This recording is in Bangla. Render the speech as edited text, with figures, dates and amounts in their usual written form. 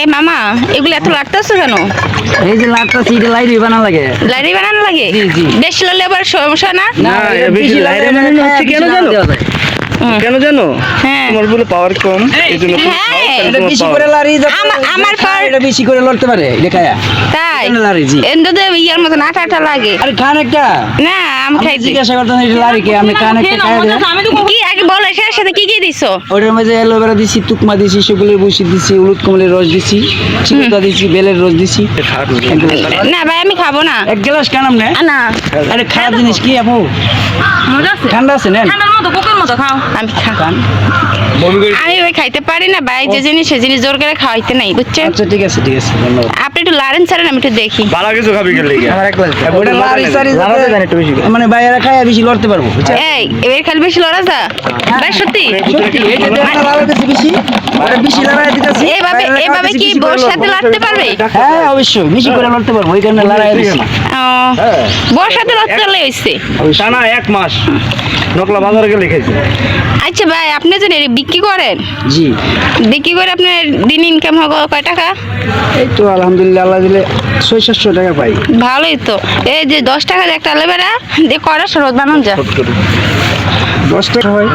এ মামা এগুলো এত লাটতেছো কেন? এই যে লাটটাছি এটা লাইরি বানা লাগে। লাড়ি বানানো লাগে? জি, জি। বেশি ললে আবার সমস্যা না? না, এটা বেশি লাইরি বানানো হচ্ছে কেন জানো? কেন জানো? হ্যাঁ। তোমার বলে পাওয়ার কম, এইজন্য তুমি হ্যাঁ। খাও, তাই এটা তোমার বেশি power। করে লারি আমার পর এটা বেশি করে লড়তে পারে এটা খায়া। তাই এটা লাড়ি, জি। এন্দে ইয়ার মতন আটা আটা লাগে। আরে খান একটা। না আমি আমি খাইছি। জিজ্ঞাসা করতাম এটা লারি কে, আমি খান একটা খায়া দে। কি আগে বলো এর সাথে কি কি দিছো? ওটার মধ্যে অ্যালোভেরা দিছি, তুকমা দিছি, সগুলের বসি দিছি, হলুদ কমলের রস দিছি, চিকুতা দিছি, বেলের রস দিছি। না ভাই আমি খাবো না। এক গ্লাস খানাম না। না আরে খারাপ জিনিস কি আপু? ঠান্ডা আছে নেন। আমি খান। আমি ওই খাইতে পারি না ভাই, যে জিনিস সে জিনিস জোর করে খাওয়াইতে নাই বুঝছেন। আচ্ছা ঠিক আছে ধন্যবাদ। আপনি একটু লারেন ছাড়েন আমি একটু দেখি। ভালো কিছু খাবি গেলে আমার এক গ্লাস ওটা লারি সারি একটু বেশি মানে বাইরে খায়া বেশি লড়তে পারবো বুঝছেন? এই এবার খালি বেশি লড়া যা ভাই সত্যি। সত্যি এটা দেখা লাগাতেছি বেশি, ওটা বেশি লড়াই দিতেছি। এভাবে কি বউর সাথে লড়তে পারবে? হ্যাঁ অবশ্যই বেশি করে লড়তে পারবো, এই কারণে লড়াই দিছি। বউর সাথে লড়তে হলে হইছে। টানা 1 মাস নকলা বাজারে গেলে খাইছি। আচ্ছা ভাই আপনি যে এর বিক্রি করেন, জি বিক্রি করে আপনার দিন ইনকাম হবে কয় টাকা? এই তো আলহামদুলিল্লাহ আল্লাহ দিলে 600-700 টাকা পাই। ভালোই তো। এই যে 10 টাকা একটা লেবেরা দিয়ে করা সরোজ বানান যা। 10 টাকা হয়।